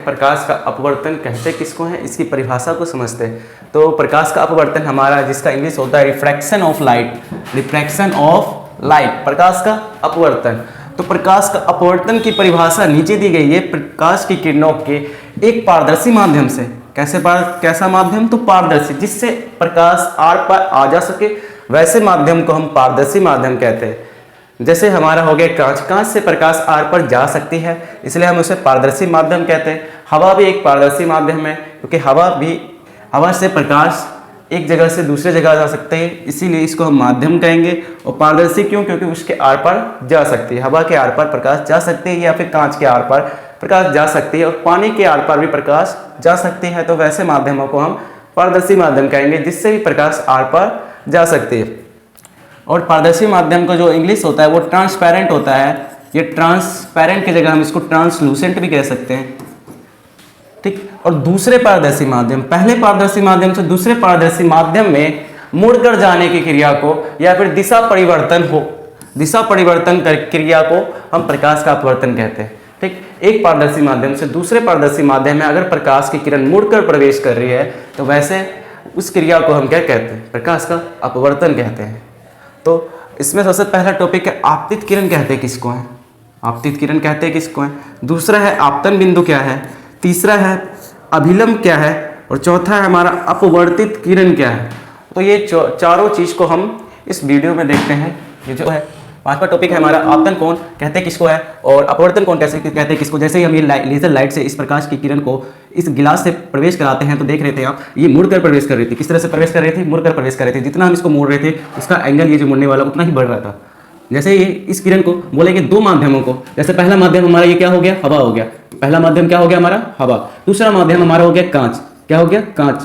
प्रकाश का अपवर्तन कहते किसको है, इसकी परिभाषा को समझते हैं। तो प्रकाश का अपवर्तन हमारा जिसका इंग्लिश होता है refraction of light, refraction of light, प्रकाश का अपवर्तन। तो प्रकाश का अपवर्तन की परिभाषा नीचे दी गई है, प्रकाश की किरणों के एक पारदर्शी माध्यम से, कैसा माध्यम, तो पारदर्शी, जिससे प्रकाश आर पार आ जा सके, वैसे माध्यम को हम पारदर्शी माध्यम कहते हैं। जैसे हमारा हो गया कांच, कांच से प्रकाश आर पर जा सकती है, इसलिए हम उसे पारदर्शी माध्यम कहते हैं। हवा भी एक पारदर्शी माध्यम है, क्योंकि हवा से प्रकाश एक जगह से दूसरे जगह जा सकते हैं, इसीलिए इसको हम माध्यम कहेंगे। और पारदर्शी क्यों, क्योंकि उसके आर पार जा सकती है, हवा के आर पार प्रकाश जा सकती है, या फिर कांच के आर पार प्रकाश जा सकती है, और पानी के आर पार भी प्रकाश जा सकती है। तो वैसे माध्यमों को हम पारदर्शी माध्यम कहेंगे, जिससे भी प्रकाश आर पार जा सकती है। और पारदर्शी माध्यम का जो इंग्लिश होता है वो ट्रांसपेरेंट होता है। ये ट्रांसपेरेंट की जगह हम इसको ट्रांसलूसेंट भी कह सकते हैं, ठीक। और दूसरे पारदर्शी माध्यम, पहले पारदर्शी माध्यम से दूसरे पारदर्शी माध्यम में मुड़कर जाने की क्रिया को, या फिर दिशा परिवर्तन क्रिया को हम प्रकाश का अपवर्तन कहते हैं, ठीक। एक पारदर्शी माध्यम से दूसरे पारदर्शी माध्यम में अगर प्रकाश की किरण मुड़कर प्रवेश कर रही है, तो वैसे उस क्रिया को हम क्या कहते हैं, प्रकाश का अपवर्तन कहते हैं। तो इसमें सबसे पहला टॉपिक है आपतित किरण कहते हैं किसको है, आपतित किरण कहते हैं किसको है। दूसरा है आपतन बिंदु क्या है, तीसरा है अभिलंब क्या है, और चौथा है हमारा अपवर्तित किरण क्या है। तो ये चारों चीज़ को हम इस वीडियो में देखते हैं। ये जो है पांचवा टॉपिक है हमारा आपतन कोण कहते हैं किसको है, और अपवर्तन कोण कैसे कहते हैं किसको। जैसे ही हम ये लेजर लाइट से इस प्रकाश की किरण को इस गिलास से प्रवेश कराते हैं, तो देख रहे थे आप, ये मुड़कर प्रवेश कर रही थी। किस तरह से प्रवेश कर रही थी, मुड़कर प्रवेश कर रही थी। जितना हम इसको मोड़ रहे थे, उसका एंगल ये जो मुड़ने वाला उतना ही बढ़ रहा था। जैसे ये इस किरण को बोलेंगे दो माध्यमों को, जैसे पहला माध्यम हमारा ये क्या हो गया, हवा हो गया। पहला माध्यम क्या हो गया हमारा, हवा। दूसरा माध्यम हमारा हो गया कांच, क्या हो गया, कांच।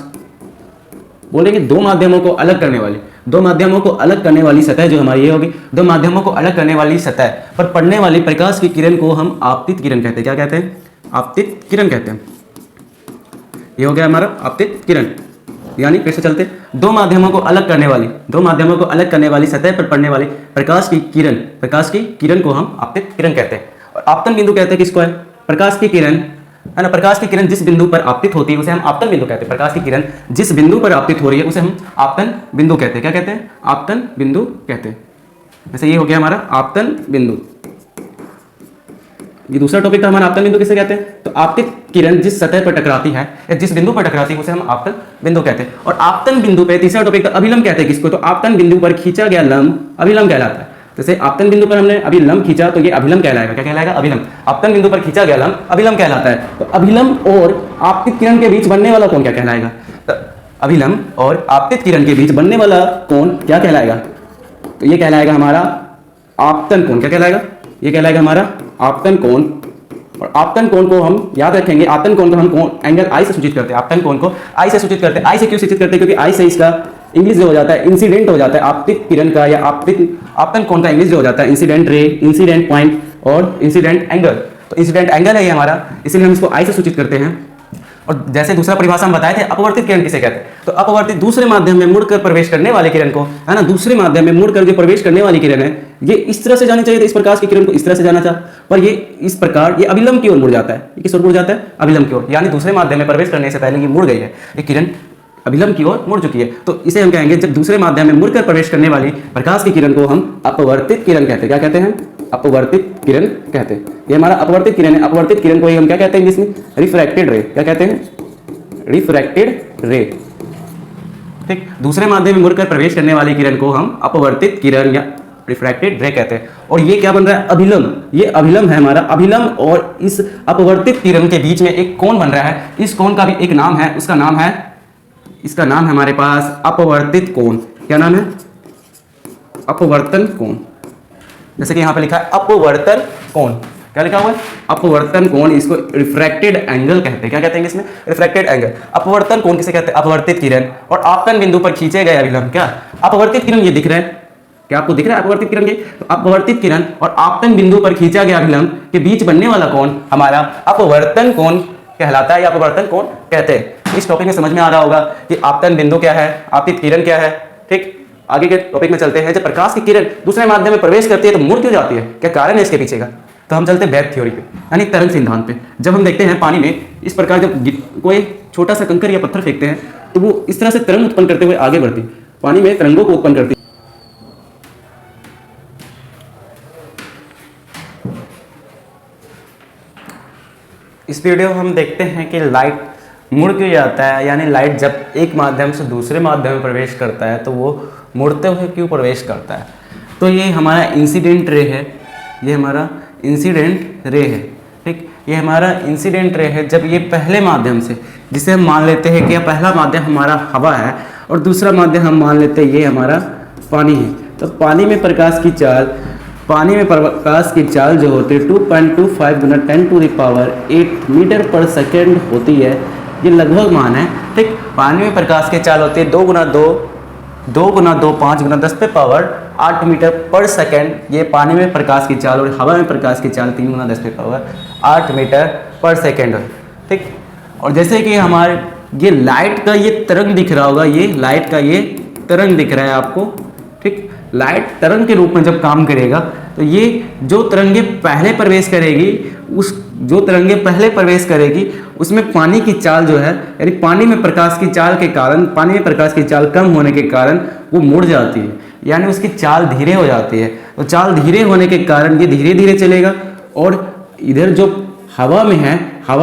बोलेंगे दो माध्यमों को अलग करने वाली, दो माध्यमों को अलग करने वाली सतह जो हमारी ये होगी, दो माध्यमों को अलग करने वाली सतह पर पड़ने वाली प्रकाश की किरण को हम आपतित किरण कहते हैं। क्या कहते हैं, आपतित किरण कहते हैं। ये हो गया हमारा आपतित किरण, यानी फिर से चलते, दो माध्यमों को अलग करने वाली सतह पर पड़ने वाली प्रकाश की किरण को हम आपतित किरण कहते हैं। और आपतन बिंदु कहते हैं किसको है, प्रकाश की किरण है ना, प्रकाश की किरण जिस बिंदु पर आपतित होती है उसे हम आपतन बिंदु कहते हैं। प्रकाश की किरण जिस बिंदु पर आपतित हो रही है उसे हम आपतन बिंदु कहते हैं। क्या कहते हैं, आपतन बिंदु कहते हैं। जैसे ये हो गया हमारा आपतन बिंदु। ये दूसरा टॉपिक था हमारा आपतन बिंदु किसे कहते हैं, तो आपतित किरण जिस सतह पर टकराती है या जिस बिंदु पर टकराती है उसे हम आपतन बिंदु कहते हैं। और आपतन बिंदु पे तीसरा टॉपिक था अभिलंब कहते हैं किसको, तो आपतन बिंदु पर खींचा गया लंब अभिलंब कहलाता है। जैसे आपतन बिंदु पर हमने अभी लंब खींचा तो ये अभिलंब कहलाएगा। क्या कहलाएगा, अभिलंब। आपतन बिंदु पर खींचा गया लंब अभिलंब कहलाता है। तो अभिलंब और आपतित किरण के बीच बनने वाला कोण क्या कहलाएगा, तो अभिलंब और आपतित किरण के बीच बनने वाला कोण क्या कहलाएगा, तो ये कहलाएगा हमारा आपतन कोण। क्या कहलाएगा, ये कहलाएगा हमारा आपतन कोण। और आपतन कोण को हम याद रखेंगे, आपतन कोण को हम कोण एंगल आई से सूचित करते हैं। आपतन कोण को आई से सूचित करते हैं। आई से क्यों सूचित करते हैं, क्योंकि आई से इसका इंग्लिश जो हो जाता है इंसिडेंट हो जाता है, आपतित किरण का या आपतन कोण का इंग्लिश जो हो जाता है इंसिडेंट रे, इंसिडेंट पॉइंट और इंसिडेंट एंगल। तो इंसिडेंट एंगल है ये हमारा, इसलिए हम इसको आई से सूचित करते हैं। और जैसे दूसरा परिभाषा हम बताए थे अपवर्तित किरण किसे कहते हैं, तो अपवर्तित दूसरे माध्यम में मुड़कर प्रवेश करने वाली किरण को, है ना, दूसरे माध्यम में मुड़कर जो प्रवेश करने वाली किरण है ये इस तरह से जानी चाहिए था, इस प्रकाश की किरण को इस तरह से जाना था, पर ये इस प्रकार ये अभिलंब की ओर मुड़ जाता है। ये किस ओर मुड़ जाता है, अभिलंब की ओर, यानी दूसरे माध्यम में प्रवेश करने से पहले ये मुड़ गई है, ये किरण अभिलंब की ओर मुड़ चुकी है। तो इसे हम कहेंगे जब दूसरे माध्यम में मुड़कर प्रवेश करने वाली प्रकाश की किरण को हम अपवर्तित किरण कहते हैं। क्या कहते हैं, अपवर्तित किरण कहते हैं। ये हमारा अपवर्तित किरण है। अपवर्तित किरण को हम क्या कहते हैं इसमें, रिफ्रैक्टेड रे। क्या कहते हैं, रिफ्रैक्टेड रे, ठीक। दूसरे माध्यम में मुड़कर प्रवेश करने वाली किरण को हम अपवर्तित किरण या रिफ्रैक्टेड रे कहते हैं। और ये क्या बन रहा है, अभिलंब। ये अभिलंब है हमारा, अभिलंब और इस अपवर्तित किरण के बीच में एक कोण बन रहा है। इस कोण का भी एक नाम है, उसका नाम है, इसका नाम है हमारे पास अपवर्तित कोण। क्या नाम है, अपवर्तन कोण। जैसे कि यहां पे लिखा है अपवर्तन कोण। क्या लिखा हुआ है, अपवर्तन कोण। इसको रिफ्रैक्टेड एंगल कहते हैं। क्या कहते हैं इसमें, रिफ्रैक्टेड एंगल। अपवर्तन कोण किसे कहते हैं, अपवर्तित किरण और आपतन बिंदु पर खींचे गए अभिलंब। क्या अपवर्तित किरण ये दिख रहा है, क्या आपको दिख रहा है अपवर्तित किरण के, तो अपवर्तित किरण और आपतन बिंदु पर खींचा गया अभिलंब के बीच बनने वाला कोण हमारा अपवर्तन कोण कहलाता है या अपवर्तन कोण कहते हैं। इस टॉपिक में समझ में आ रहा होगा कि आपतन बिंदु क्या है, आपतित किरण क्या है, ठीक। आगे के टॉपिक में चलते हैं। जब प्रकाश की किरण दूसरे माध्यम में प्रवेश करती है तो मुड़ क्यों जाती है, क्या कारण है इसके पीछे का, तो हम चलते हैं वेव थ्योरी पे, यानी तरंग सिद्धांत पे। जब हम देखते हैं पानी में इस प्रकार जब कोई छोटा सा कंकर या पत्थर फेंकते हैं तो वो इस तरह से तरंग उत्पन्न करते हुए आगे बढ़ती है, पानी में तरंगों को उत्पन्न करती है। इस वीडियो में हम देखते हैं कि लाइट मुड़ क्यों जाता है, यानी लाइट जब एक माध्यम से दूसरे माध्यम में प्रवेश करता है तो वो मुड़ते हुए क्यों प्रवेश करता है। तो ये हमारा इंसिडेंट रे है, ये हमारा इंसिडेंट रे है, ठीक। ये हमारा इंसिडेंट रे है जब ये पहले माध्यम से, जिसे हम मान लेते हैं कि पहला माध्यम हमारा हवा है और दूसरा माध्यम हम मान लेते हैं ये हमारा पानी है। तो पानी में प्रकाश की चाल जो होती है 2.25 गुना 10⁸ मीटर पर सेकेंड होती है। ये लगभग मान है, ठीक। पानी में प्रकाश की चाल होती है 2 गुना 2 5 गुना 10⁸ मीटर पर सेकेंड। ये पानी में प्रकाश की चाल, और हवा में प्रकाश की चाल 3 गुना 10⁸ मीटर पर सेकेंड है, ठीक। और जैसे कि हमारे ये लाइट का ये तरंग दिख रहा होगा, ये लाइट का ये तरंग दिख रहा है आपको, ठीक। लाइट तरंग के रूप में जब काम करेगा तो ये जो तरंगे पहले प्रवेश करेगी उसमें पानी की चाल जो है, यानी पानी में प्रकाश की चाल कम होने के कारण वो मुड़ जाती है, यानी उसकी चाल धीरे हो जाती है। तो चाल धीरे होने के कारण ये धीरे धीरे चलेगा, और इधर जो हवा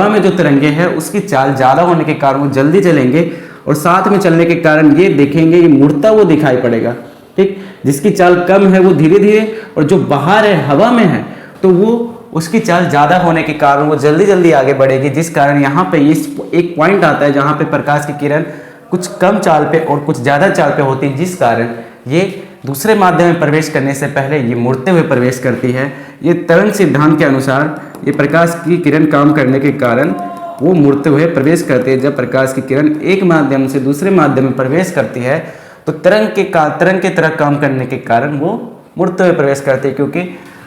में जो तरंगे हैं उसकी चाल ज़्यादा होने के कारण वो जल्दी चलेंगे, और साथ में चलने के कारण ये देखेंगे ये मुड़ता वो दिखाई पड़ेगा, ठीक। जिसकी चाल कम है वो धीरे धीरे, और जो बाहर है हवा में है तो वो उसकी चाल ज़्यादा होने के कारण वो जल्दी जल्दी आगे बढ़ेगी। जिस कारण यहाँ पे ये एक पॉइंट आता है जहाँ पे प्रकाश की किरण कुछ कम चाल पे और कुछ ज़्यादा चाल पे होती है, जिस कारण ये दूसरे माध्यम में प्रवेश करने से पहले ये मुड़ते हुए प्रवेश करती है। ये तरंग सिद्धांत के अनुसार ये प्रकाश की किरण काम करने के कारण वो मुड़ते हुए प्रवेश करती है। जब प्रकाश की किरण एक माध्यम से दूसरे माध्यम में प्रवेश करती है तो तरंग के तरह काम करने के कारण वो मुड़ते हुए प्रवेश करते हैं, क्योंकि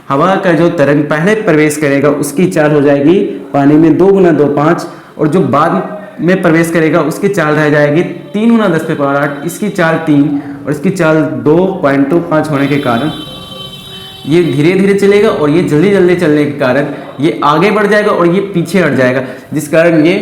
हवा का जो तरंग पहले प्रवेश करेगा उसकी चाल हो जाएगी पानी में 2 गुना 2 5, और जो बाद में प्रवेश करेगा उसकी चाल रह जाएगी 3 गुना 10⁸, इसकी चाल 3 और इसकी चाल 2.25 होने के कारण ये धीरे धीरे चलेगा, और ये जल्दी जल्दी चलने के कारण ये आगे बढ़ जाएगा और ये पीछे हट जाएगा। जिस कारण ये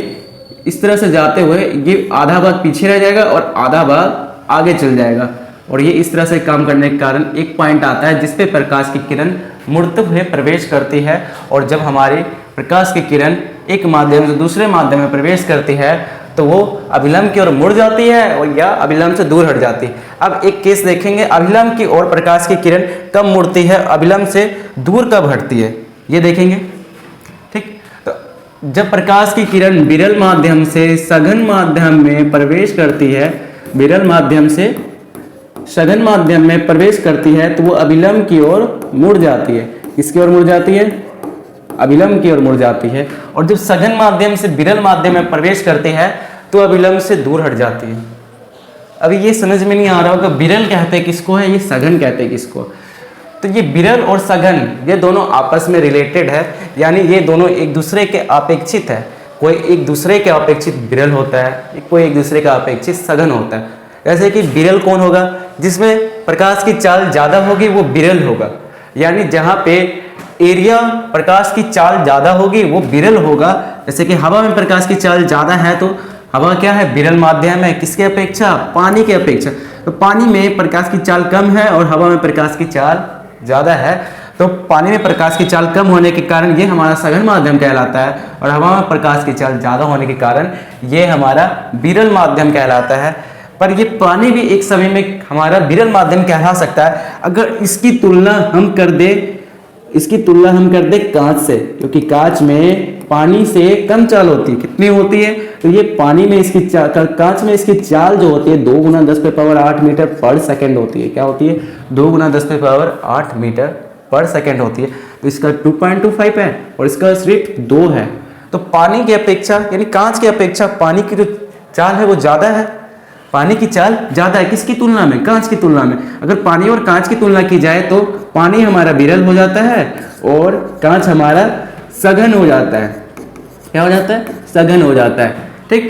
इस तरह से जाते हुए ये आधा भाग पीछे रह जाएगा और आधा भाग आगे चल जाएगा, और ये इस तरह से काम करने के कारण एक पॉइंट आता है जिसपे प्रकाश की किरण मुड़ते हुए प्रवेश करती है। और जब हमारी प्रकाश की किरण एक माध्यम से दूसरे माध्यम में प्रवेश करती है तो वो अभिलंब की ओर मुड़ जाती है और या अभिलंब से दूर हट जाती है। अब एक केस देखेंगे, अभिलंब की ओर प्रकाश की किरण कब मुड़ती है, अभिलंब से दूर कब हटती है, ये देखेंगे, ठीक। तो जब प्रकाश की किरण विरल माध्यम से सघन माध्यम में प्रवेश करती है, विरल माध्यम से सघन माध्यम में प्रवेश करती है तो वो अभिलंब की ओर मुड़ जाती है। किसकी ओर मुड़ जाती है? अभिलंब की ओर मुड़ जाती है। और जब सघन माध्यम से विरल माध्यम में प्रवेश करती है तो अभिलंब से दूर हट जाती है। अभी ये समझ में नहीं आ रहा होगा विरल कहते हैं किसको है, ये सघन कहते हैं किसको। तो ये विरल और सघन ये दोनों आपस में रिलेटेड है, यानी ये दोनों एक दूसरे के अपेक्षित है। कोई एक दूसरे के अपेक्षित विरल होता है, कोई एक दूसरे का अपेक्षित सघन होता है। जैसे कि विरल कौन होगा? जिसमें प्रकाश की चाल ज़्यादा होगी वो विरल होगा, यानी जहाँ पे एरिया प्रकाश की चाल ज़्यादा होगी वो विरल होगा। जैसे कि हवा में प्रकाश की चाल ज़्यादा है तो हवा क्या है? विरल माध्यम है। किसके अपेक्षा? पानी के अपेक्षा। तो पानी में प्रकाश की चाल कम है और हवा में प्रकाश की चाल ज़्यादा है, तो पानी में प्रकाश की चाल कम होने के कारण ये हमारा सघन माध्यम कहलाता है, और हवा में प्रकाश की चाल ज़्यादा होने के कारण ये हमारा विरल माध्यम कहलाता है। पर ये पानी भी एक समय में हमारा विरल माध्यम कहला सकता है अगर इसकी तुलना हम कर दे कांच से, क्योंकि कांच में पानी से कम चाल होती है। कितनी होती है? तो ये पानी में इसकी कांच में इसकी चाल जो होती है 2 गुना 10⁸ मीटर पर सेकेंड होती है। क्या होती है? 2 गुना 10⁸ मीटर पर सेकेंड होती है। तो इसका 2.25 है और इसका सिर्फ 2 है। तो पानी की अपेक्षा यानी कांच की अपेक्षा पानी की जो चाल है वो ज़्यादा है। पानी की चाल ज़्यादा है किसकी तुलना में? कांच की तुलना में। अगर पानी और कांच की तुलना की जाए तो पानी हमारा विरल हो जाता है और कांच हमारा सघन हो जाता है। क्या हो जाता है? सघन हो जाता है। ठीक।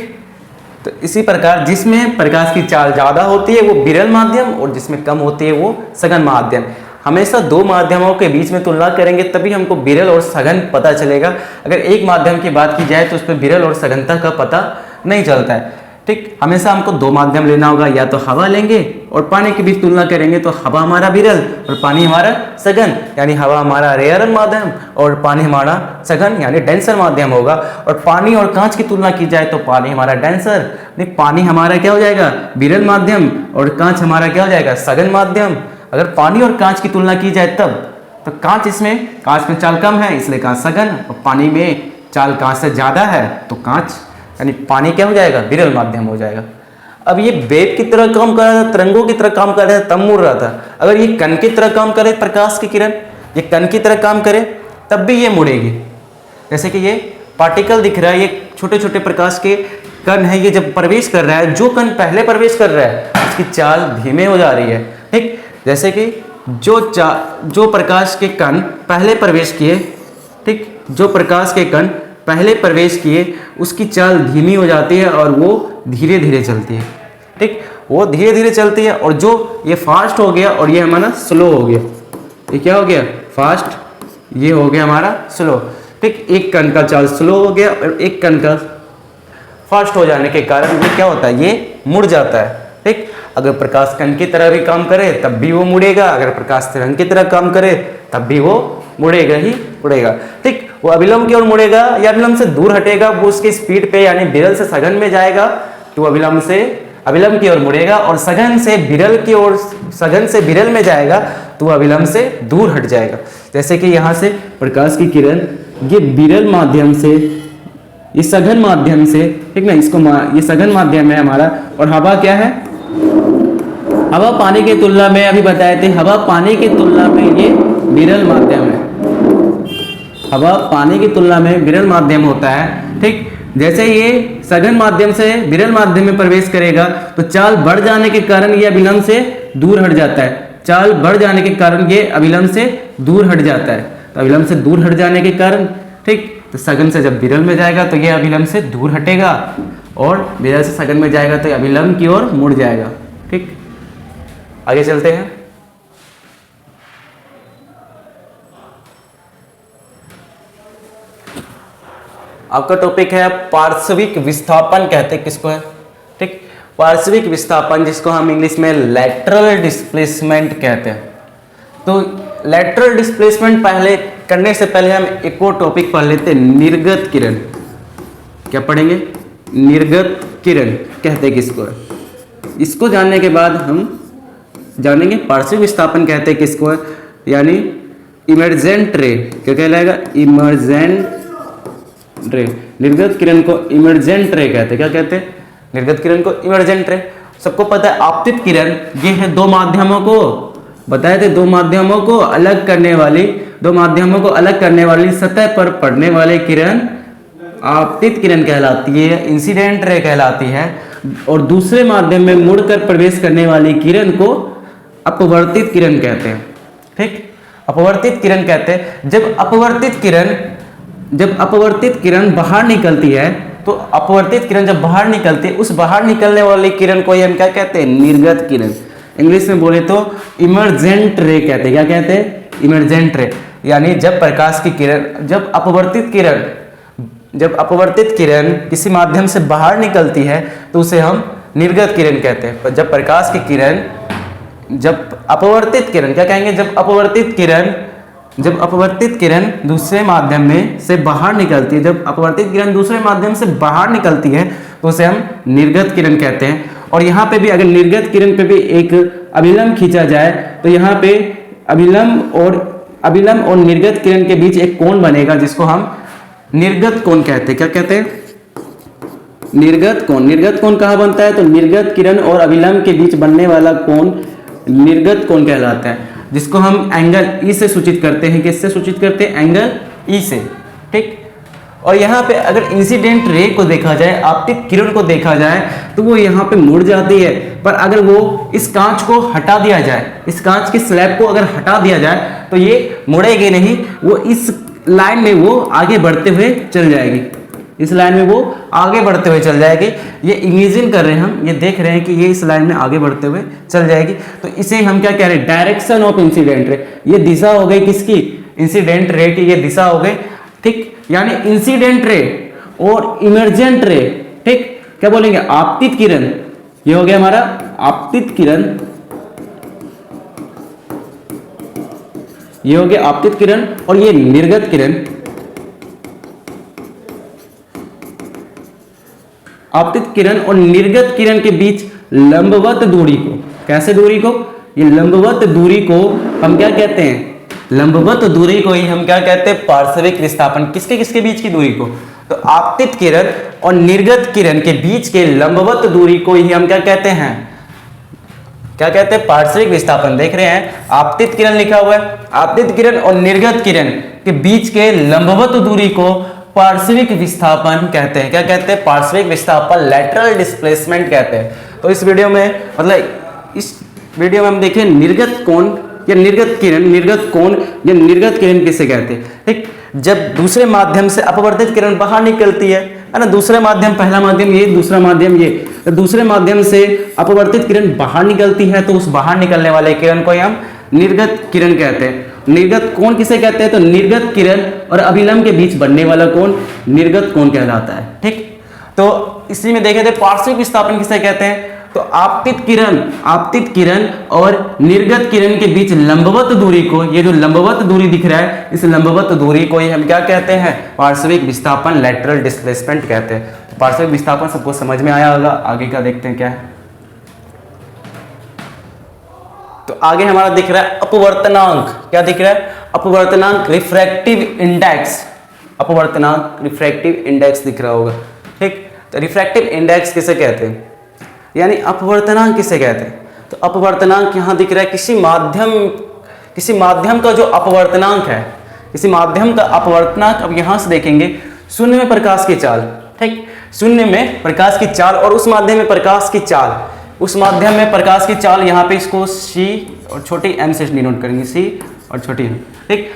तो इसी प्रकार जिसमें प्रकाश की चाल ज़्यादा होती है वो विरल माध्यम और जिसमें कम होती है वो सघन माध्यम। हमेशा दो माध्यमों के बीच में तुलना करेंगे तभी हमको विरल और सघन पता चलेगा। अगर एक माध्यम की बात की जाए तो उस पर विरल और सघनता का पता नहीं चलता है। ठीक, हमेशा हमको दो माध्यम लेना होगा, या तो हवा लेंगे और पानी के बीच तुलना करेंगे तो हवा हमारा विरल और पानी हमारा सघन, यानी हवा हमारा रेयर माध्यम और पानी हमारा सघन यानी डेंसर माध्यम होगा। और पानी और कांच की तुलना की जाए तो पानी हमारा डेंसर, नहीं पानी हमारा क्या हो जाएगा विरल माध्यम और कांच हमारा क्या हो जाएगा सघन माध्यम। अगर पानी और कांच की तुलना की जाए तब तो कांच में चाल कम है इसलिए कांच सघन, और पानी में चाल कांच से ज़्यादा है तो कांच यानी पानी क्या हो जाएगा विरल माध्यम हो जाएगा। अब ये वेव की तरह काम कर रहा था, तरंगों की तरह काम कर रहा था, तब मुड़ रहा था। अगर ये कण की तरह काम करे, प्रकाश की किरण ये कण की तरह काम करे तब भी ये मुड़ेगी। जैसे कि ये पार्टिकल दिख रहा है, ये छोटे छोटे प्रकाश के कण है, ये जब प्रवेश कर रहा है, जो कण पहले प्रवेश कर रहा है उसकी चाल धीमे हो जा रही है। ठीक, जैसे कि जो प्रकाश के कण पहले प्रवेश किए, ठीक, जो प्रकाश के कण पहले प्रवेश किए उसकी चाल धीमी हो जाती है और वो धीरे धीरे चलती है। ठीक, वो धीरे धीरे चलती है, और जो ये फास्ट हो गया और ये हमारा स्लो हो गया, ये क्या हो गया फास्ट, ये हो गया हमारा स्लो। ठीक, एक कण का चाल स्लो हो गया और एक कण का फास्ट हो जाने के कारण ये क्या होता है, ये मुड़ जाता है। ठीक, अगर प्रकाश कण की तरह भी काम करे तब भी वो मुड़ेगा, अगर प्रकाश तरंग की तरह काम करे तब भी वो मुड़ेगा ही मुड़ेगा। ठीक, वो अभिलंब की ओर मुड़ेगा या अभिलंब से दूर हटेगा, वो उसकी स्पीड पे यानी विरल से सघन में जाएगा तो अभिलंब की ओर मुड़ेगा, और सघन से विरल में जाएगा तो अभिलंब से दूर हट जाएगा। जैसे कि यहाँ से प्रकाश की किरण ये विरल माध्यम से, ये सघन माध्यम से, ठीक ना, ये सघन माध्यम है हमारा, और हवा क्या है, हवा पानी की तुलना में अभी बताए थे, हवा पानी की तुलना में ये विरल माध्यम है, हवा पानी की तुलना में विरल माध्यम होता है। ठीक, जैसे ये सघन माध्यम से विरल माध्यम में प्रवेश करेगा तो चाल बढ़ जाने के कारण ये अभिलंब से दूर हट जाता है, चाल बढ़ जाने के कारण ये अभिलंब से दूर हट जाता है, तो अभिलंब से दूर हट जाने के कारण, ठीक, तो सघन से जब विरल में जाएगा तो ये अभिलंब से दूर हटेगा, और विरल से सघन में जाएगा तो अभिलंब की ओर मुड़ जाएगा। ठीक, आगे चलते हैं। आपका टॉपिक है पार्श्विक विस्थापन, कहते हैं किसको है। ठीक, पार्श्विक विस्थापन जिसको हम इंग्लिश में लैटरल डिस्प्लेसमेंट कहते हैं। तो लैटरल डिस्प्लेसमेंट पहले करने से पहले हम एक और टॉपिक पढ़ लेते हैं, निर्गत किरण। क्या पढ़ेंगे, निर्गत किरण कहते हैं किसको है। इसको जानने के बाद हम जानेंगे पार्श्विक विस्थापन कहते हैं किसको है, यानी इमर्जेंट रे। क्या कहलाएगा, इमर्जेंट रे। निर्गत किरण को इमर्जेंट रे कहते हैं। क्या कहते हैं, निर्गत किरण को इमर्जेंट रे। सबको पता है आपतित किरण ये है दो माध्यमों को, बताए थे, दो माध्यमों को अलग करने वाली सतह पर पड़ने वाले किरण आपतित किरण कहलाती है, इंसिडेंट रे कहलाती है, और दूसरे माध्यम में मुड़कर प्रवेश करने वाली किरण को अपवर्तित किरण कहते हैं। ठीक, अपवर्तित किरण कहते हैं। जब अपवर्तित किरण बाहर निकलती है, तो अपवर्तित किरण जब बाहर निकलती है, उस बाहर निकलने वाली किरण को हम क्या कहते हैं, निर्गत किरण। इंग्लिश में बोले तो इमर्जेंट रे कहते हैं। क्या कहते हैं, इमर्जेंट रे। यानी जब प्रकाश की किरण, जब अपवर्तित किरण किसी माध्यम से बाहर निकलती है तो उसे हम निर्गत किरण कहते हैं। जब प्रकाश की किरण, जब अपवर्तित किरण, क्या कहेंगे, जब अपवर्तित किरण दूसरे माध्यम में से बाहर निकलती है, जब अपवर्तित किरण दूसरे माध्यम से बाहर निकलती है तो उसे हम निर्गत किरण कहते हैं। और यहाँ पे भी अगर निर्गत किरण पे भी एक अभिलंब खींचा जाए तो यहाँ पे अभिलंब और निर्गत किरण के बीच एक कोण बनेगा जिसको हम निर्गत कोण कहते हैं। क्या कहते हैं, निर्गत कोण। निर्गत कोण कहाँ बनता है, तो निर्गत किरण और अभिलंब के बीच बनने वाला कोण निर्गत कोण कहलाता है, जिसको हम एंगल ई से सूचित करते हैं। किससे सूचित करते हैं, एंगल ई से। ठीक, और यहाँ पे अगर इंसिडेंट रे को देखा जाए, आपतित किरण को देखा जाए, तो वो यहाँ पे मुड़ जाती है, पर अगर वो इस कांच को हटा दिया जाए, इस कांच की स्लैब को अगर हटा दिया जाए तो ये मुड़ेगी नहीं, वो इस लाइन में वो आगे बढ़ते हुए चल जाएगी। इस लाइन में वो आगे बढ़ते हुए चल जाएगी। ये इमेजिन कर रहे हैं हम, ये देख रहे हैं कि ये इस लाइन में आगे बढ़ते हुए चल जाएगी। तो इसे हम क्या कह रहे हैं, डायरेक्शन ऑफ इंसिडेंट रे। ये दिशा हो गई किसकी, इंसिडेंट रे की ये दिशा हो गई, ठीक। यानी इंसिडेंट रे और इमरजेंट रे, ठीक, क्या बोलेंगे, आपतित किरण। ये हो गया हमारा आपतित किरण, ये हो गया आपतित किरण, और ये निर्गत किरण। आपतित किरण और निर्गत किरण के बीच लंबवत दूरी को, कैसे दूरी को, ये लंबवत दूरी को हम क्या कहते हैं, लंबवत दूरी को ही हम क्या कहते हैं, पार्श्विक विस्थापन। किसके किसके बीच की दूरी को, तो आपतित किरण और निर्गत किरण के बीच के लंबवत दूरी को ही हम क्या कहते हैं, क्या कहते हैं, पार्श्विक विस्थापन। देख रहे हैं आपतित किरण लिखा हुआ है, आपतित किरण और निर्गत किरण के बीच के लंबवत दूरी को पार्श्विक विस्थापन कहते हैं। क्या कहते हैं, पार्श्विक विस्थापन, लैटरल डिस्प्लेसमेंट कहते हैं। तो इस वीडियो में, मतलब इस वीडियो में हम देखें निर्गत कोण या निर्गत किरण, निर्गत कोण या निर्गत किरण किसे कहते हैं, ठीक। जब दूसरे माध्यम से अपवर्तित किरण बाहर निकलती है ना, दूसरे माध्यम, पहला माध्यम ये, दूसरा माध्यम ये, तो दूसरे माध्यम से अपवर्तित किरण बाहर निकलती है, तो उस बाहर निकलने वाले किरण को हम निर्गत किरण कहते हैं। निर्गत कोण किसे कहते हैं, तो निर्गत किरण और अभिलंब के बीच बनने वाला कोण निर्गत कोण कहलाता है, ठीक। तो इसी में देखे थे पार्श्विक विस्थापन किसे कहते हैं, तो आपतित किरण और निर्गत किरण के बीच लंबवत दूरी को, ये जो लंबवत दूरी दिख रहा है, इस लंबवत दूरी को ही हम क्या कहते हैं, पार्श्विक विस्थापन, लैटरल डिस्प्लेसमेंट कहते हैं। तो पार्श्विक विस्थापन सबको समझ में आया होगा। आगे का देखते हैं क्या है। तो आगे हमारा दिख रहा है अपवर्तनांक। क्या दिख रहा है, अपवर्तनांक, रिफ्रैक्टिव इंडेक्स, अपवर्तनांक रिफ्रैक्टिव इंडेक्स दिख रहा होगा, ठीक। तो रिफ्रैक्टिव इंडेक्स किसे कहते हैं, यानी अपवर्तनांक किसे कहते हैं, तो अपवर्तनांक यहां दिख रहा है, किसी माध्यम का जो अपवर्तनांक है, किसी माध्यम का अपवर्तनांक। अब यहां से देखेंगे शून्य में प्रकाश की चाल, ठीक, शून्य में प्रकाश की चाल और उस माध्यम में प्रकाश की चाल, उस माध्यम में प्रकाश की चाल, यहाँ पे इसको सी और छोटी m से डिनोट करेंगे, सी और छोटी m, ठीक।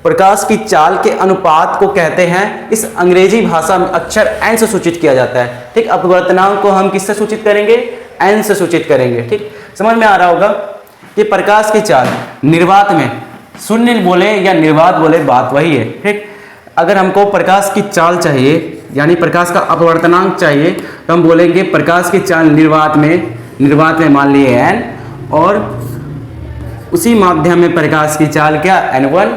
प्रकाश की चाल के अनुपात को कहते हैं, इस अंग्रेजी भाषा में अक्षर n से सूचित किया जाता है, ठीक। अपवर्तनांक को हम किससे सूचित करेंगे, n से सूचित करेंगे, ठीक। समझ में आ रहा होगा। ये प्रकाश की चाल निर्वात में, शून्य बोले या निर्वात बोले बात वही है, ठीक। अगर हमको प्रकाश की चाल चाहिए, यानी प्रकाश का अपवर्तनांक चाहिए, तो हम बोलेंगे प्रकाश की चाल निर्वात में मान लिए n, और उसी माध्यम में प्रकाश की चाल क्या, n1,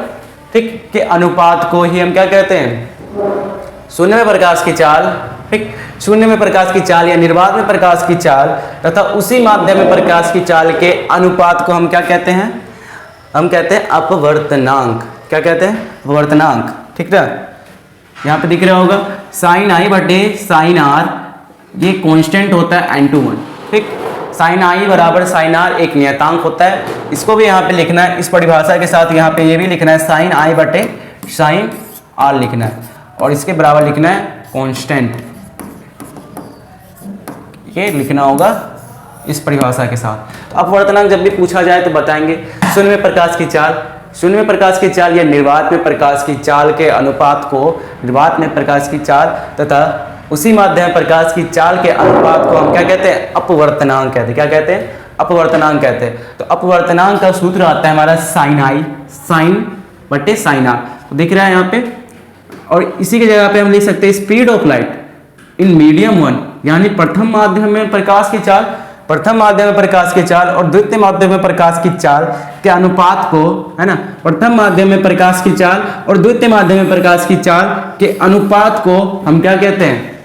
ठीक, के अनुपात को ही हम क्या कहते हैं, शून्य में प्रकाश की चाल, ठीक, शून्य में प्रकाश की चाल या निर्वात में प्रकाश की चाल तथा उसी माध्यम में प्रकाश की चाल के अनुपात को हम क्या कहते हैं, हम कहते हैं अपवर्तनांक। क्या कहते हैं, अपवर्तनांक, ठीक है। यहाँ पे दिख रहा होगा साइन आई बटे साइन आर, ये कांस्टेंट होता है n/1, ठीक। साइन आई बराबर साइन आर एक नियतांक होता है, इसको भी यहाँ पे लिखना है, इस परिभाषा के साथ यहाँ पे ये भी लिखना है, साइन आई बटे साइन आर लिखना है, और इसके बराबर लिखना है कांस्टेंट, ये लिखना होगा इस परिभाषा के साथ। अपवर्तनांक जब भी पूछा जाए तो बताएंगे शून्य में प्रकाश की चाल, शून्य में प्रकाश की चाल या निर्वात में प्रकाश की चाल के अनुपात को, निर्वात में प्रकाश की चाल तथा उसी माध्यम प्रकाश की चाल के अनुपात को हम क्या कहते हैं, अपवर्तनांक कहते हैं। क्या कहते हैं, अपवर्तनांक कहते हैं। तो अपवर्तनांक का सूत्र आता है हमारा साइन आई, साइन बटे साइन आर, तो दिख रहा है यहाँ पे। और इसी की जगह पे हम लिख सकते हैं speed of light in medium 1, यानी प्रथम माध्यम में प्रकाश की चाल, प्रथम माध्यम में प्रकाश की चाल और द्वितीय माध्यम में प्रकाश की चाल के अनुपात को, है ना, प्रथम माध्यम में प्रकाश की चाल और द्वितीय माध्यम में प्रकाश की चाल के अनुपात को हम क्या कहते हैं,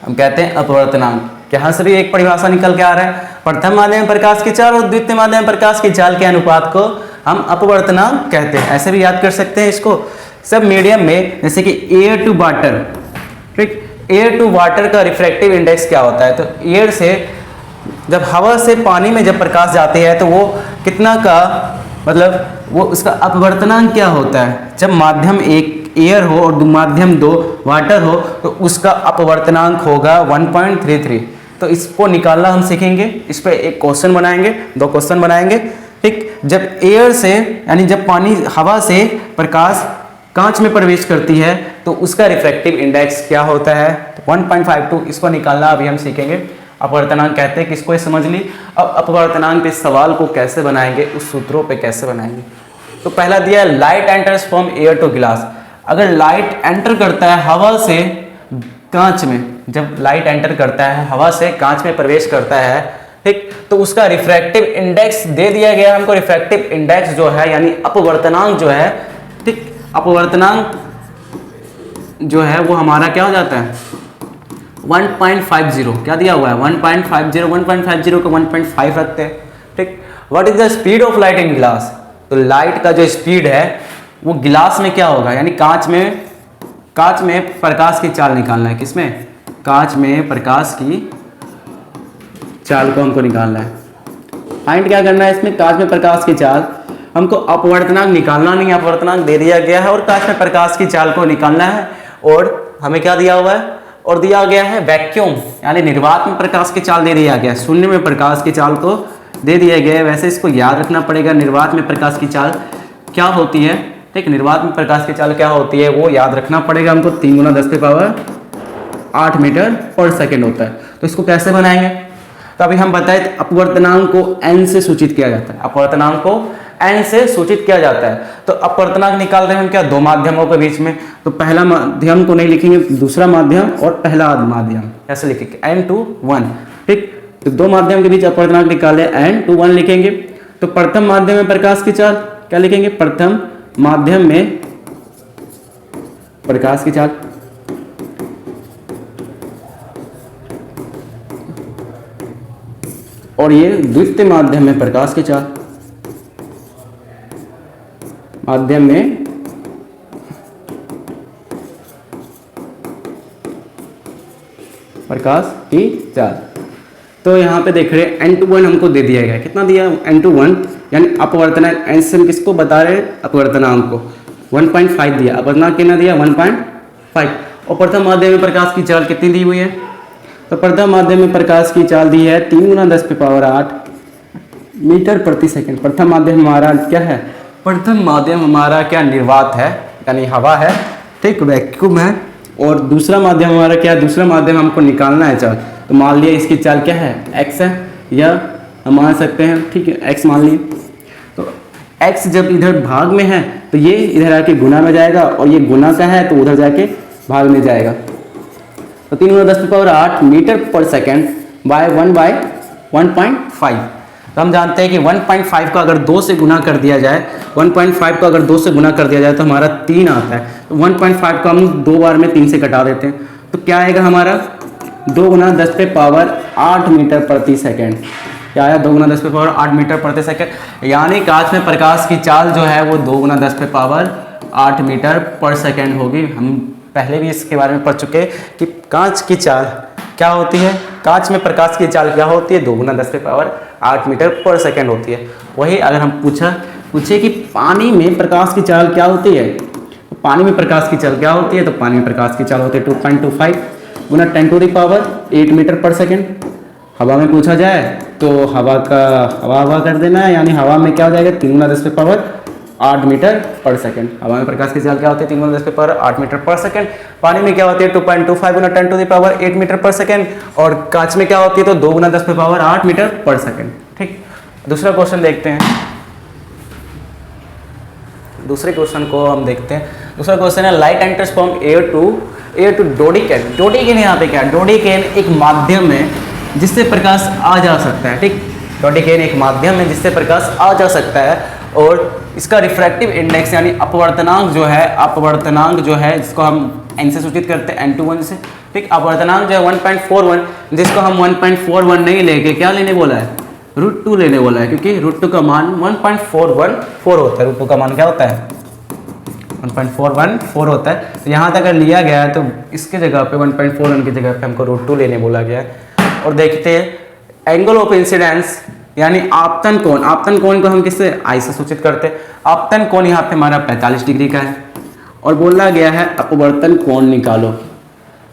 हम कहते हैं अपवर्तनांक। यहाँ से भी एक परिभाषा निकल के आ रहा है, प्रथम माध्यम में प्रकाश की चाल और द्वितीय माध्यम में प्रकाश की चाल के अनुपात को हम अपवर्तनांक कहते हैं। ऐसे भी याद कर सकते हैं इसको। सब मीडियम में, जैसे कि एयर टू वाटर, ठीक, एयर टू वाटर का रिफ्रैक्टिव इंडेक्स क्या होता है, तो एयर से, जब हवा से पानी में जब प्रकाश जाती है तो वो कितना का, मतलब वो उसका अपवर्तनांक क्या होता है, जब माध्यम एक एयर हो और माध्यम 2 वाटर हो तो उसका अपवर्तनांक होगा 1.33। तो इसको निकालना हम सीखेंगे, इस पर एक क्वेश्चन बनाएंगे, 2 क्वेश्चन बनाएंगे, ठीक। जब एयर से, यानी जब पानी, हवा से प्रकाश कांच में प्रवेश करती है तो उसका रिफ्रैक्टिव इंडेक्स क्या होता है, तो 1.52। इसको निकालना अभी हम सीखेंगे। अपवर्तनांक कहते हैं किसको, ये समझ ली। अब अपवर्तनांक पे सवाल को कैसे बनाएंगे, उस सूत्रों पे कैसे बनाएंगे। तो पहला दिया है light enters from air to glass. अगर लाइट एंटर करता है हवा से कांच में, जब लाइट एंटर करता है हवा से कांच में प्रवेश करता है, ठीक, तो उसका रिफ्रैक्टिव इंडेक्स दे दिया गया हमको। रिफ्रैक्टिव इंडेक्स जो है यानी अपवर्तनांक जो है, ठीक, अपवर्तनांक जो है वो हमारा क्या हो जाता है 1.50। क्या दिया हुआ है 1.50। 1.50 को 1.5 रखते हैं, ठीक। What is the speed of light in glass, तो लाइट का जो स्पीड है वो गिलास में क्या होगा, यानी कांच में प्रकाश की चाल निकालना है। किसमें, कांच में प्रकाश की चाल को हमको निकालना है। फाइंड क्या करना है इसमें, कांच में प्रकाश की चाल। हमको अपवर्तनांक निकालना नहीं, अपवर्तनांक दे दिया गया है और कांच में प्रकाश की चाल को निकालना है। और हमें क्या दिया हुआ है, और दिया गया है वैक्यूम यानी निर्वात में प्रकाश की चाल दे दिया गया है। शून्य में प्रकाश की चाल को दे दिया गया है। वैसे इसको याद रखना पड़ेगा, निर्वात में प्रकाश की चाल क्या होती है, ठीक, निर्वात में प्रकाश की चाल क्या होती है वो याद रखना पड़ेगा हमको। 3 × 10⁸ मीटर पर सेकेंड होता है। तो इसको कैसे बनाएंगे, तो अभी हम बताए अपवर्तनांक को n से सूचित किया जाता है। अपवर्तनांक को n से सूचित किया जाता है। तो अपवर्तनांक निकाल रहे हैं हम क्या, दो माध्यमों के बीच में। तो पहला माध्यम को नहीं लिखेंगे, दूसरा माध्यम और पहला माध्यम ऐसे लिखेंगे n/1, ठीक। तो दो माध्यम के बीच अपवर्तनांक निकाले n/1 लिखेंगे। तो प्रथम माध्यम में प्रकाश की चाल क्या लिखेंगे, प्रथम माध्यम में प्रकाश की चाल, और ये द्वितीय माध्यम में प्रकाश की चाल, माध्यम में प्रकाश की चाल। तो यहाँ पे देख रहे हैं n/1 हमको दे दिया गया, कितना दिया n/1 यानी अपवर्तनांक। n से हम किसको बता रहे हैं, अपवर्तनांक को 1.5 दिया, अपवर्तनांक कितना दिया 1.5। और प्रथम माध्यम में प्रकाश की चाल कितनी दी हुई है, तो प्रथम माध्यम में प्रकाश की चाल दी है 3 × 10⁸ मीटर प्रति सेकंड। प्रथम माध्यम हमारा क्या है, प्रथम माध्यम हमारा क्या निर्वात है यानी हवा है, ठीक, वैक्यूम है। और दूसरा माध्यम हमारा क्या है, दूसरा माध्यम हमको निकालना है चाल। तो मान लिया इसकी चाल क्या है x है, या हम मान सकते हैं, ठीक है, x मान लिए। तो x जब इधर भाग में है तो ये इधर आके गुना में जाएगा, और ये गुना का है तो उधर जाके भाग में जाएगा। तो 3 × 10⁸ मीटर पर सेकेंड बाय 1/1.5। तो हम जानते हैं कि 1.5 को अगर 2 से गुना कर दिया जाए, 1.5 को अगर 2 से गुना कर दिया जाए तो हमारा 3 आता है। तो 1.5 को हम 2 बार में 3 से कटा देते हैं, तो क्या आएगा हमारा 2 × 10⁸ मीटर प्रति सेकेंड। क्या आया 2 × 10⁸ मीटर प्रति सेकेंड। यानी कांच में प्रकाश की चाल जो है वो 2 × 10⁸ मीटर पर सेकेंड होगी। हम पहले भी इसके बारे में पढ़ चुके हैं कि कांच की चाल क्या होती है, कांच में प्रकाश की चाल क्या होती है 2 × 10⁸ मीटर पर सेकेंड होती है। वही अगर हम पूछे कि पानी में प्रकाश की चाल क्या होती है, तो पानी में प्रकाश की चाल क्या होती है, तो पानी में प्रकाश की चाल होती है 2.25 × 10⁸ मीटर पर सेकेंड। हवा में पूछा जाए तो हवा कर देना है, यानी हवा में क्या हो जाएगा 3 × 10⁸ मीटर पर सेकेंड। हवा में प्रकाश की चाल क्या होती है 3 × 10⁸ मीटर पर सेकेंड। पानी में क्या होती है 2.25 × 10⁸ मीटर पर सेकेंड। और कांच में क्या होती है तो 2 × 10⁸ मीटर पर सेकेंड, ठीक। दूसरा क्वेश्चन देखते हैं, दूसरे क्वेश्चन को हम देखते हैं। दूसरा क्वेश्चन है light enters from air to dodecane. Dodecane यहाँ पे क्या है, डोडिकेन एक माध्यम है जिससे प्रकाश आ जा सकता है, ठीक। डोडिकेन एक माध्यम है जिससे प्रकाश आ जा सकता है, और इसका रिफ्रैक्टिव इंडेक्स यानी अपवर्तनांक जो है जिसको हम n से सूचित करते हैं n/1 से, ठीक। अपवर्तनांक जो है 1.41, जिसको हम 1.41 नहीं लेके क्या लेने बोला है √2 लेने बोला है, क्योंकि √2 का मान 1.414 होता है। √2 का मान क्या होता है 1.414 होता है। तो यहाँ तक अगर लिया गया है तो इसके जगह पे 1.41 की जगह पे हमको √2 लेने बोला गया है। और देखते हैं एंगल ऑफ इंसिडेंस यानी आपतन कोण को हम किससे I से सूचित करते हैं। आपतन कोण यहाँ पे हमारा 45 डिग्री का है, और बोला गया है अपवर्तन कोण निकालो।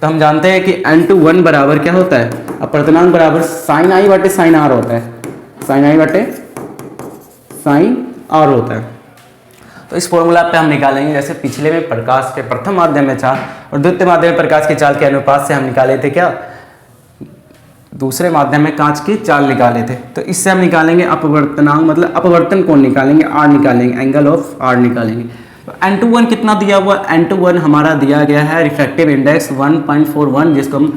तो हम जानते हैं कि n/1 बराबर क्या होता है, अपवर्तनांक बराबर sin I बटे sin R होता है, sin I बटे sin R होता है। तो इस फॉर्मूला पे हम निकालेंगे, जैसे पिछले में प्रकाश के प्रथम माध्यम में चाल और द्वितीय माध्यम में प्रकाश की चाल के अनुपात से हम निकाले थे क्या, दूसरे माध्यम में कांच की चाल निकाले थे। तो इससे हम निकालेंगे अपवर्तनांक, मतलब अपवर्तन कोण निकालेंगे, आर निकालेंगे, एंगल ऑफ आर निकालेंगे। तो N21 कितना दिया हुआ, N21 हमारा दिया गया है रिफ्रैक्टिव इंडेक्स 1.41, जिसको हम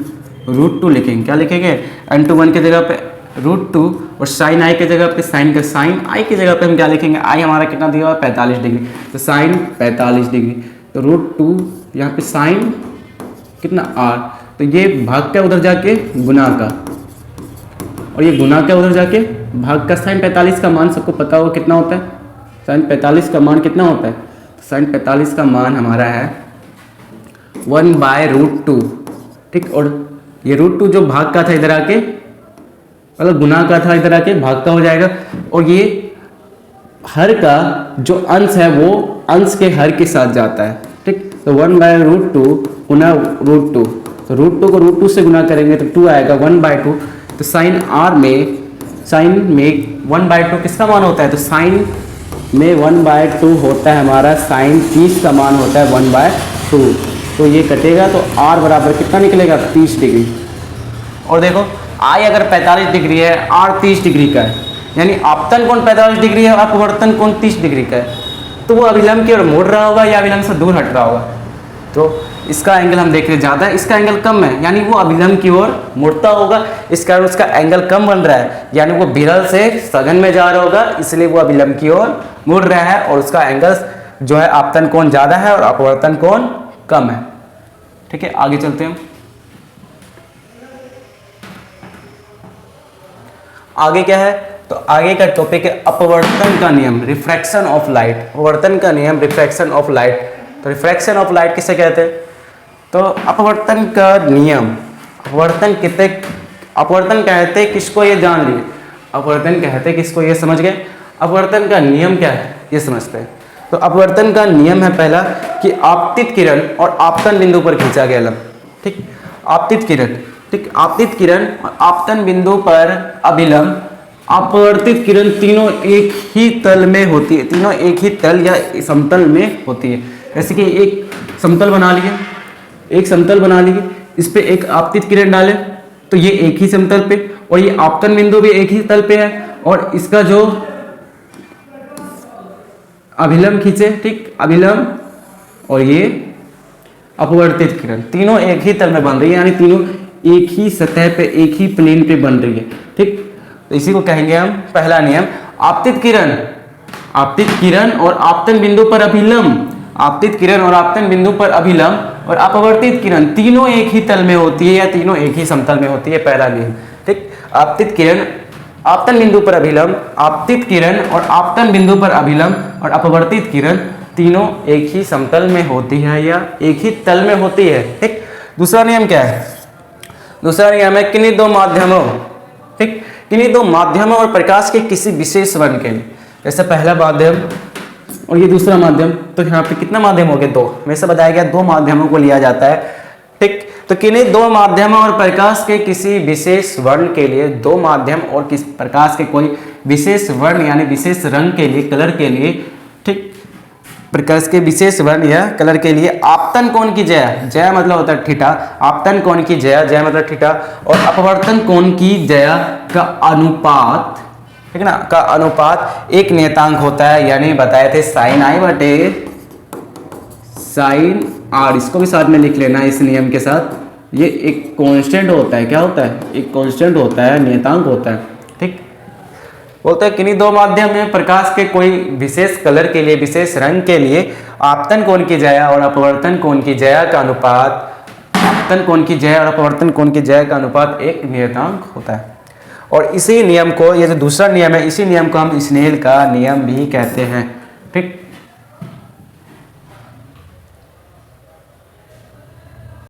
√2 लिखेंगे। क्या लिखेंगे, N21 की जगह पे √2 और साइन आई की जगह पे साइन का साइन आई की जगह पे हम क्या लिखेंगे, आई हमारा कितना दिया हुआ है 45 डिग्री, तो साइन 45 डिग्री, तो √2 यहाँ पे साइन कितना आर, तो ये भाग का उधर जाके गुना का, और ये गुना का उधर जाके भाग का। साइन 45 का मान सबको पता होगा कितना होता है, साइन 45 का मान कितना होता है, साइन 45 का मान हमारा है 1/√2, ठीक। और ये √2 जो भाग का था इधर आके, मतलब गुना का था इधर आके भाग का हो जाएगा, और ये हर का जो अंश है वो अंश के हर के साथ जाता है, ठीक। तो 1/√2 गुना √2, तो √2 को √2 से गुना करेंगे तो 2 आएगा 1/2। तो साइन आर में, साइन में 1/2 किसका मान होता है, तो साइन में 1/2 होता है हमारा, साइन 30 का मान होता है 1/2, तो ये कटेगा तो आर बराबर कितना निकलेगा 30 डिग्री। और देखो आई अगर 45 डिग्री है, आर 30 डिग्री का है, यानी आपतन कोण 45 डिग्री है, अपवर्तन कोण 30 डिग्री का है, तो वो अभिलंब की ओर मुड़ रहा होगा या अभिलंब से दूर हट रहा होगा। तो इसका एंगल हम देख रहे ज़्यादा है, इसका एंगल कम है, यानी वो अभिलंब की ओर मुड़ता होगा, इस कारण उसका एंगल कम बन रहा है, यानी वो विरल से सघन में जा रहा होगा, इसलिए वो अभिलंब की ओर मुड़ रहा है, और उसका एंगल जो है आपतन कोण ज़्यादा है और अपवर्तन कोण कम है, ठीक है। आगे चलते हैं, आगे क्या है, तो आगे का टॉपिक है अपवर्तन का नियम, रिफ्रैक्शन ऑफ लाइट। अपवर्तन का नियम, रिफ्रैक्शन ऑफ लाइट। तो रिफ्रैक्शन ऑफ लाइट किसे कहते हैं, तो अपवर्तन का नियम, अपवर्तन कितने, अपवर्तन कहते हैं किसको, ये जान लिए, अपवर्तन कहते हैं किसको, ये समझ गए। अपवर्तन का नियम क्या है ये समझते हैं। तो अपवर्तन का नियम है पहला कि आपतित किरण और आपतन बिंदु पर खींचा गया लंब, ठीक। आपतित किरण, ठीक, आपतित किरण और आपतन बिंदु पर अभिलंब, अपवर्तित किरण तीनों एक ही तल में होती है, तीनों एक ही तल या समतल में होती है। जैसे कि एक समतल बना लिए, एक समतल बना लिए, इस पे एक आपतित किरण डाले तो ये एक ही समतल पे, और ये आपतन बिंदु भी एक ही तल पे है, और इसका जो अभिलंब खींचे, ठीक, अभिलंब और ये अपवर्तित किरण तीनों एक ही तल में बन रही है, यानी तीनों एक ही सतह पे, एक ही प्लेन पे बन रही है, ठीक। तो इसी को कहेंगे हम पहला नियम, आपतित किरण, आपतित किरण और आपतन बिंदु पर अभिलंब, आपतित किरण और आपतन बिंदु पर अभिलंब और अपवर्तित किरण तीनों एक ही तल में होती है या तीनों एक ही समतल में होती है, पहला नियम, ठीक। आपतित किरण, आपतन बिंदु पर अभिलंब, आपतित किरण और आपतन बिंदु पर अभिलंब और अपवर्तित किरण तीनों एक ही समतल में होती है या एक ही तल में होती है, ठीक। दूसरा नियम क्या है, दूसरा नियम है किन्हीं दो माध्यमों, ठीक, किन्हीं दो माध्यमों और प्रकाश के किसी विशेष वर्ण के लिए, जैसे पहला माध्यम और ये दूसरा माध्यम, तो यहाँ पे कितना माध्यम हो गए, दो, हमेशा बताया गया दो माध्यमों को लिया जाता है, ठीक। तो किन्हीं दो माध्यमों और प्रकाश के किसी विशेष वर्ण के लिए, दो माध्यम और किस प्रकाश के कोई विशेष वर्ण यानी विशेष रंग के लिए, कलर के लिए, ठीक, प्रकाश के विशेष वर्ण या कलर के लिए आपतन कोण की ज्या, ज्या मतलब होता है थीटा, आपतन कोण की ज्या, ज्या मतलब थीटा, और अपवर्तन कोण की ज्या का अनुपात, ठीक है ना, का अनुपात एक नियतांक होता है, यानी बताए थे साइन आई बटे साइन आर, इसको भी साथ में लिख लेना इस नियम के साथ। ये एक कांस्टेंट होता है, क्या होता है, एक कांस्टेंट होता है, नियतांक होता है, ठीक। बोलते हैं किन्हीं दो माध्यम में प्रकाश के कोई विशेष कलर के लिए, विशेष रंग के लिए आपतन कोण की ज्या और अपवर्तन कोण की ज्या का अनुपात, आपतन कोण की ज्या और अपवर्तन कोण की ज्या का अनुपात एक नियतांक होता है। और इसी नियम को, ये जो दूसरा नियम है, इसी नियम को हम स्नेल का नियम भी कहते हैं, ठीक।